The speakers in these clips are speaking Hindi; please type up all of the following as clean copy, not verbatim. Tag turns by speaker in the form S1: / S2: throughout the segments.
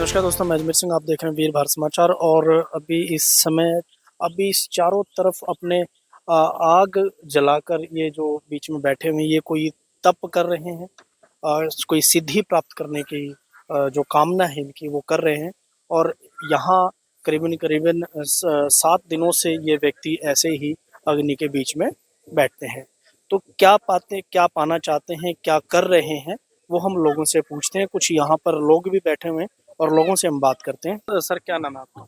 S1: नमस्कार दोस्तों, मैं अजमेर सिंह। आप देख रहे हैं वीर भारत समाचार। और अभी इस चारों तरफ अपने आग जलाकर ये जो बीच में बैठे हुए हैं, ये कोई तप कर रहे हैं और कोई सिद्धि प्राप्त करने की जो कामना है इनकी वो कर रहे हैं। और यहाँ करीबन करीबन 7 दिनों से ये व्यक्ति ऐसे ही अग्नि के बीच में बैठते हैं। तो क्या पाना चाहते हैं, क्या कर रहे हैं, वो हम लोगों से पूछते हैं। कुछ यहाँ पर लोग भी बैठे हुए हैं और लोगों से हम बात करते हैं। सर, क्या नाम है आपका?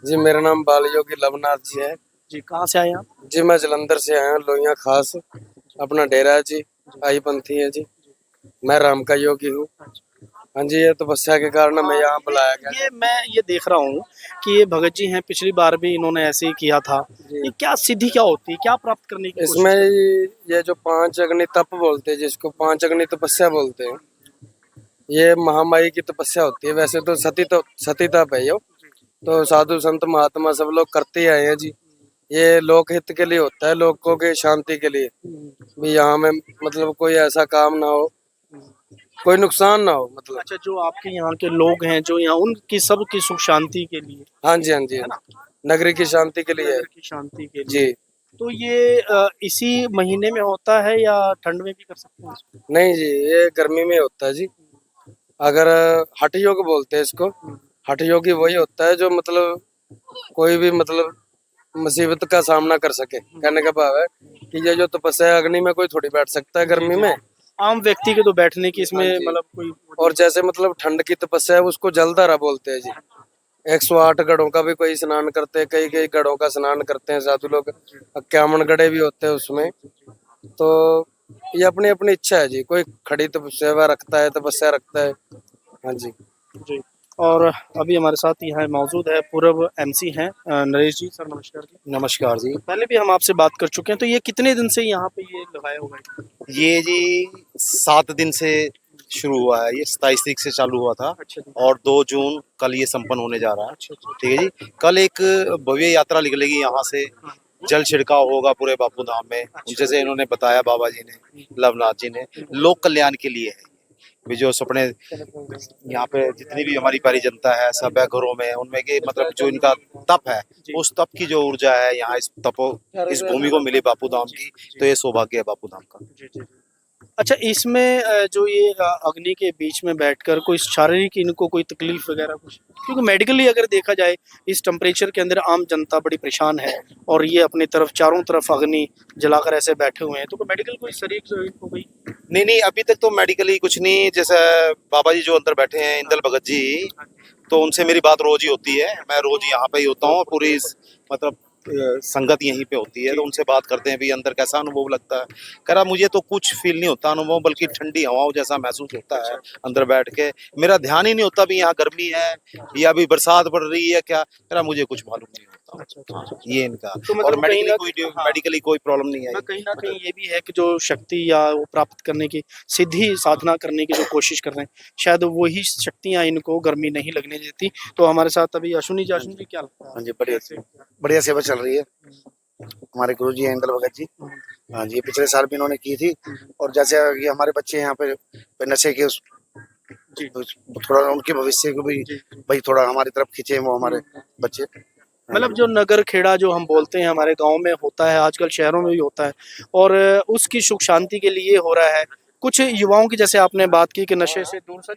S2: जी, मेरा नाम बाल योगी लवनाथ जी है।
S1: जी, कहाँ से आए आप?
S2: जी, मैं जलंधर से आया हूँ, लोहिया खास अपना डेरा है जी। आई पंथी है जी। मैं राम का योगी हूँ। हाँ जी, ये तपस्या के कारण हमें यहाँ बुलाया गया।
S1: ये देख रहा हूँ कि ये भगत जी हैं। पिछली बार भी इन्होंने ऐसे ही किया था। ये क्या सिद्धि क्या होती है, क्या प्राप्त करने की कोशिश
S2: इसमें
S1: करते हैं?
S2: ये जो 5 अग्नि तप बोलते हैं, जिसको 5 अग्नि तपस्या बोलते हैं, ये महामाई की तपस्या होती है। वैसे तो सती तप है ये। तो साधु संत महात्मा सब लोग करते ही आए हैं जी। ये लोक हित के लिए होता है, लोगों के शांति के लिए भी। यहाँ में मतलब कोई ऐसा काम ना हो, कोई नुकसान ना हो मतलब।
S1: अच्छा, जो आपके यहाँ के लोग हैं, जो यहाँ उनकी सबकी सुख शांति के लिए,
S2: हाँ जी, हाँ जी, हाँ जी। नगरी की शांति के लिए है।
S1: नगर की शांति के लिए।
S2: जी।
S1: तो ये इसी महीने में होता है या ठंड में भी कर सकते हैं इसको?
S2: नहीं जी, ये गर्मी में होता है जी। अगर हठ योग बोलते हैं इसको। हठ योगी वही होता है जो मतलब कोई भी मतलब मुसीबत का सामना कर सके। कहने का भाव है कि ये जो तपस्या है, अग्नि में कोई थोड़ी बैठ सकता है गर्मी में।
S1: आम व्यक्ति के तो बैठने की
S2: हाँ
S1: इसमें
S2: जी।
S1: मतलब कोई।
S2: और जैसे मतलब ठंड की तपस्या है, उसको जलधारा बोलते हैं जी। 108 गढ़ों का भी कोई स्नान करते हैं, कई कई गढ़ों का स्नान करते हैं साधु लोग। 51 गढ़े भी होते हैं उसमें। तो ये अपनी अपनी इच्छा है जी। कोई खड़ी तपस्या रखता है, तपस्या रखता है। हाँ जी।
S1: जी। और अभी हमारे साथ यहाँ मौजूद है पूर्व एमसी हैं नरेश जी। सर, नमस्कार जी।
S3: नमस्कार जी।
S1: पहले भी हम आपसे बात कर चुके हैं। तो ये कितने दिन से यहाँ पे ये लगाया हुआ है?
S3: ये जी 7 दिन से शुरू हुआ है। ये 27 तारीख से चालू हुआ था
S1: अच्छा जी।
S3: और 2 जून कल ये संपन्न होने जा रहा है।
S1: अच्छा अच्छा।
S3: ठीक है जी। कल एक भव्य यात्रा निकलेगी यहाँ से। जल छिड़काव होगा पूरे बापू धाम में। जैसे इन्होंने बताया बाबा जी ने, लवनाथ जी ने, लोक कल्याण के लिए है भी। जो सपने यहाँ पे जितनी भी हमारी प्यारी जनता है सब है घरों में, उनमें के मतलब जो इनका तप है, उस तप की जो ऊर्जा है यहाँ इस भूमि को मिली बापू धाम की। तो ये सौभाग्य है बापू धाम का।
S1: जी जी। अच्छा, इसमें जो ये अग्नि के बीच में बैठकर कोई शारीरिक इनको कोई तकलीफ वगैरह कुछ? क्योंकि मेडिकली अगर देखा जाए इस टेम्परेचर के अंदर आम जनता बड़ी परेशान है और ये अपनी तरफ चारों तरफ अग्नि जलाकर ऐसे बैठे हुए हैं। तो मेडिकल कोई शरीर जो इनको कोई?
S3: नहीं नहीं, अभी तक तो मेडिकली कुछ नहीं। जैसे बाबा जी जो अंदर बैठे हैं, इंदल भगत जी, तो उनसे मेरी बात रोज ही होती है। मैं रोज यहाँ पे ही होता हूँ। पूरी मतलब संगत यहीं पे होती है। तो उनसे बात करते हैं भी अंदर कैसा अनुभव लगता है। कह रहा मुझे तो कुछ फील नहीं होता अनुभव, बल्कि ठंडी हवाओं जैसा महसूस होता है अंदर बैठ के। मेरा ध्यान ही नहीं होता भी यहाँ गर्मी है या अभी बरसात पड़ रही है क्या। कह रहा मुझे कुछ मालूम नहीं होता।
S1: अच्छा अच्छा अच्छा।
S3: ये इनका।
S1: तो
S3: और
S1: मतलब कहीं
S3: मेडिकली कोई प्रॉब्लम नहीं
S1: ना
S3: आई।
S1: कहीं ना कहीं ये भी है कि जो शक्ति या वो प्राप्त करने की सिद्धि साधना करने की जो कोशिश कर रहे हैं, शायद वही शक्तियां इनको गर्मी नहीं लगने देती। तो हमारे साथ अभी अश्विनी जी। अश्विनी जी, क्या लगता है?
S4: हाँ जी, बढ़िया सेवा चल रही है। हमारे गुरु जी हैं इंदल भगत जी। हाँ जी, पिछले साल भी इन्होंने की थी। और जैसे ये हमारे बच्चे यहाँ पे नशे के थोड़ा उनके भविष्य को भी भाई थोड़ा हमारी तरफ खींचे वो हमारे बच्चे।
S1: मतलब जो नगर खेड़ा जो हम बोलते हैं हमारे गांव में होता है, आजकल शहरों में भी होता है और उसकी सुख शांति के लिए हो रहा है। कुछ युवाओं की, जैसे आपने बात की कि नशे से दूर। सर,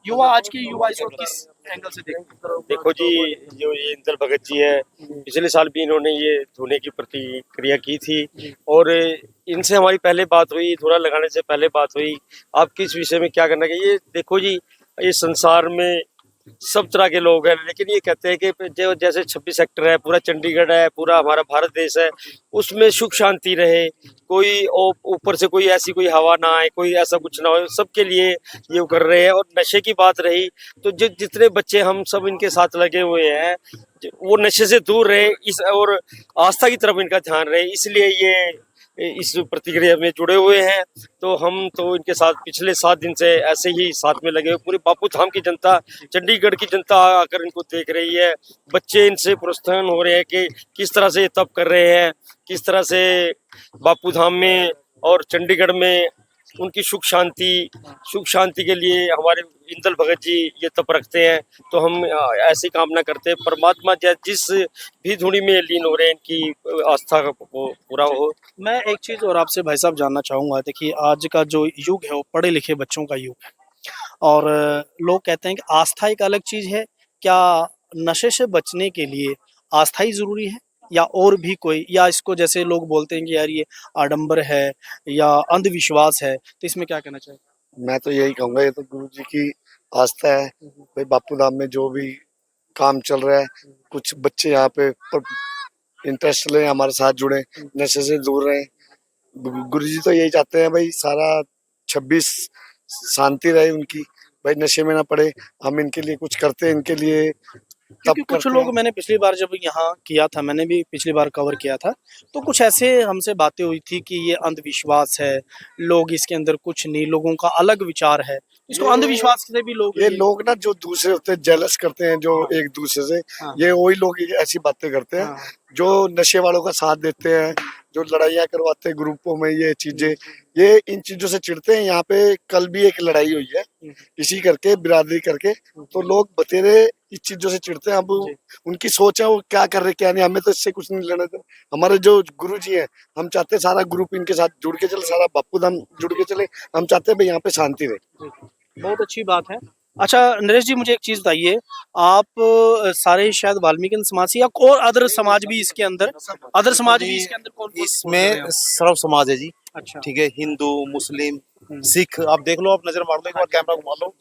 S1: युवा आज के युवा इसको किस एंगल से देखते हैं?
S5: देखो जी, जो ये इंदल भगत जी है, पिछले साल भी इन्होंने ये धोने की प्रतिक्रिया की थी और इनसे हमारी पहले बात हुई, धोना लगाने से पहले बात हुई। आप किस विषय में क्या करना चाहिए? ये देखो जी, ये संसार में सब तरह के लोग हैं, लेकिन ये कहते हैं कि जो जैसे 26 सेक्टर है, पूरा चंडीगढ़ है, पूरा हमारा भारत देश है, उसमें सुख शांति रहे। कोई ऊपर से कोई ऐसी कोई हवा ना आए, कोई ऐसा कुछ ना हो, सबके लिए ये कर रहे हैं। और नशे की बात रही तो जितने बच्चे हम सब इनके साथ लगे हुए हैं, वो नशे से दूर रहे इस और आस्था की तरफ इनका ध्यान रहे, इसलिए ये इस प्रतिक्रिया में जुड़े हुए हैं। तो हम तो इनके साथ पिछले 7 दिन से ऐसे ही साथ में लगे हुए। पूरे बापू धाम की जनता, चंडीगढ़ की जनता आकर इनको देख रही है। बच्चे इनसे प्रोत्साहन हो रहे हैं कि किस तरह से ये तप कर रहे हैं, किस तरह से बापू धाम में और चंडीगढ़ में उनकी सुख शांति के लिए हमारे इंदल भगत जी ये तप रखते हैं। तो हम ऐसी कामना करते हैं परमात्मा जिस भी धुनी में लीन हो रहे हैं इनकी आस्था को पूरा हो।
S1: मैं एक चीज़ और आपसे भाई साहब जानना चाहूँगा, देखिए आज का जो युग है वो पढ़े लिखे बच्चों का युग है और लोग कहते हैं कि आस्था एक अलग चीज़ है। क्या नशे से बचने के लिए आस्था ही ज़रूरी है या और भी कोई, या इसको जैसे लोग बोलते हैं कि यार ये आडंबर है या अंधविश्वास है, तो इसमें क्या कहना चाहिए?
S4: मैं तो यही कहूंगा, ये तो गुरु जी की आस्था है भाई। बापू धाम में जो भी काम चल रहा है, कुछ बच्चे यहाँ पे इंटरेस्ट ले हमारे साथ जुड़े, नशे से दूर रहे। गुरु जी तो यही चाहते हैं भाई, सारा 26 शांति रहे उनकी, भाई नशे में ना पड़े। हम इनके लिए कुछ करते हैं, इनके लिए
S1: क्योंकि कुछ लोग, मैंने पिछली बार जब यहाँ किया था, मैंने भी पिछली बार कवर किया था, तो कुछ ऐसे हमसे बातें हुई थी कि ये अंधविश्वास है, लोग इसके अंदर कुछ नहीं, लोगों का अलग विचार है, इसको अंधविश्वास से भी लोग
S4: ये लोग ना जो दूसरे होते हैं जेलस करते हैं, जो एक दूसरे से,
S1: हाँ।
S4: ये वही लोग ऐसी बातें करते हैं जो नशे वालों का साथ देते हैं, जो लड़ाइयाँ करवाते हैं ग्रुपों में। ये चीजें, ये इन चीजों से चिढ़ते हैं। यहाँ पे कल भी एक लड़ाई हुई है इसी करके, बिरादरी करके, तो लोग बतेरे इस चीजों से चिढ़ते हैं। अब उनकी सोच है वो क्या कर रहे क्या नहीं, हमें तो इससे कुछ नहीं लेना था। हमारे जो गुरु जी हैं, हम चाहते हैं सारा ग्रुप इनके साथ जुड़ के चले, सारा बापू धाम जुड़ के चले। हम चाहते हैं भाई यहाँ पे शांति रहे।
S1: बहुत अच्छी बात है। अच्छा नरेश जी, मुझे एक चीज बताइए, आप सारे शायद वाल्मीकि समाज से या और अदर समाज भी इसके अंदर, अदर समाज भी इसके अंदर कौन कौन
S3: इसमें सर्व समाज है जी।
S1: अच्छा,
S3: ठीक है, हिंदू, मुस्लिम, सिख, आप देख लो, आप नजर मार लो, एक बार कैमरा घुमा लो,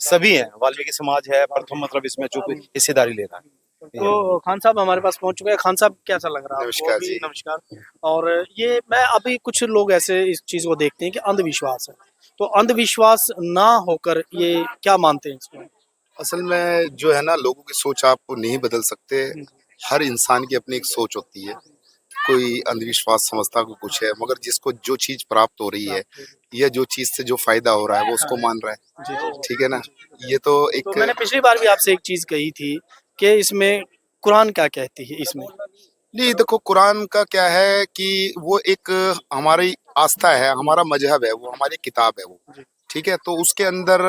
S3: सभी हैं। वाल्मीकि समाज है प्रथम, मतलब इसमें जो हिस्सेदारी ले रहा है।
S1: तो खान साहब हमारे पास पहुंच चुके हैं। खान साहब कैसा लग रहा है आपको?
S3: नमस्कार
S1: अभी
S3: जी।
S1: नमस्कार। और ये मैं अभी कुछ लोग ऐसे इस चीज को देखते हैं कि अंधविश्वास है, तो अंधविश्वास ना होकर ये क्या मानते हैं इसको?
S6: असल में जो है ना, लोगों की सोच आप नहीं बदल सकते। हर इंसान की अपनी एक सोच होती है। कोई अंधविश्वास समझता को कुछ है, मगर जिसको जो चीज प्राप्त हो रही है या जो चीज से जो फायदा हो रहा है वो उसको मान रहा है। ठीक है ना, ये तो एक
S1: तो मैंने पिछली बार भी आपसे एक चीज कही थी कि इसमें कुरान क्या कहती है इसमें?
S6: नहीं, देखो कुरान का क्या है कि वो एक हमारी आस्था है, हमारा मजहब है, वो हमारी किताब है वो। ठीक है, तो उसके अंदर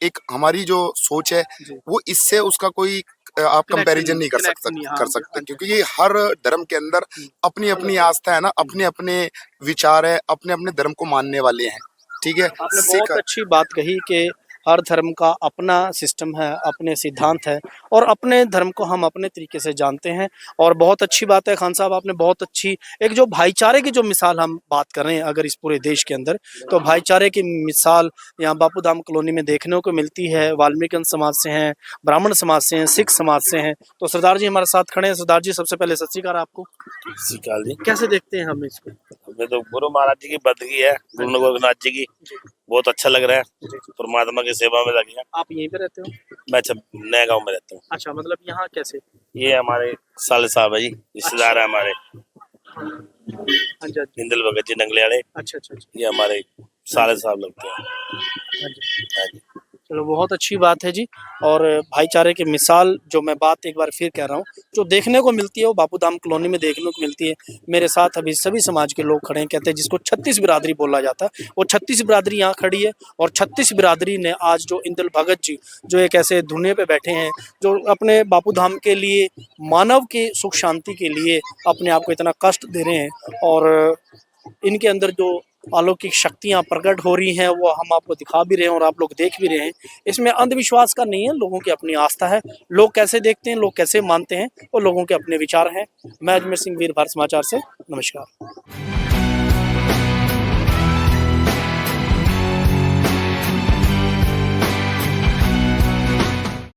S6: एक हमारी जो सोच है वो इससे उसका कोई आप कंपैरिजन नहीं कर सकते, क्योंकि ये हर धर्म के अंदर अपनी अपनी आस्था है ना, अपने अपने विचार है, अपने अपने धर्म को मानने वाले हैं। ठीक है,
S1: आपने बहुत अच्छी बात कही कि हर धर्म का अपना सिस्टम है, अपने सिद्धांत है और अपने धर्म को हम अपने तरीके से जानते हैं। और बहुत अच्छी बात है खान साहब, आपने बहुत अच्छी एक जो भाईचारे की जो मिसाल हम बात कर रहे हैं अगर इस पूरे देश के अंदर, तो भाईचारे की मिसाल यहाँ बापू धाम कॉलोनी में देखने को मिलती है। वाल्मीकि समाज से हैं, ब्राह्मण समाज से हैं, सिख समाज से हैं। तो सरदार जी हमारे साथ खड़े हैं। सरदार जी सबसे पहले सत श्री अकाल आपको।
S7: श्रीकाल जी,
S1: कैसे देखते हैं हम इसको?
S7: हमें तो गुरु महाराज जी की बदगी है, गुरु गोविंदनाथ जी की, बहुत अच्छा लग रहा है। परमात्मा की सेवा में लगे हैं।
S1: आप यहीं पे रहते हो?
S7: मैं नए गांव में रहता हूँ।
S1: अच्छा, मतलब यहाँ कैसे?
S7: ये हमारे साले साहब है जी, रिश्तेदार है हमारे,
S1: अच्छा
S7: हिंदल भगत जी नंगले वाले।
S1: अच्छा अच्छा अच्छा।
S7: ये हमारे साले साहब लगते हैं।
S1: हाँ जी।
S7: हाँ जी।
S1: चलो बहुत अच्छी बात है जी। और भाईचारे की मिसाल जो मैं बात एक बार फिर कह रहा हूँ, जो देखने को मिलती है वो बापू धाम कॉलोनी में देखने को मिलती है। मेरे साथ अभी सभी समाज के लोग खड़े हैं, कहते हैं जिसको 36 बिरादरी बोला जाता है, वो 36 बिरादरी यहाँ खड़ी है। और 36 बिरादरी ने आज जो इंदल भगत जी जो एक ऐसे धुने पे बैठे हैं, जो अपने बापू धाम के लिए, मानव की सुख शांति के लिए अपने आप को इतना कष्ट दे रहे हैं और इनके अंदर जो अलौकिक शक्तियां प्रकट हो रही हैं वो हम आपको दिखा भी रहे हैं और आप लोग देख भी रहे हैं। इसमें अंधविश्वास का नहीं है, लोगों की अपनी आस्था है। लोग कैसे देखते हैं, लोग कैसे मानते हैं, वो लोगों के अपने विचार हैं। मैं अजमेर सिंह, वीर भारत समाचार से नमस्कार।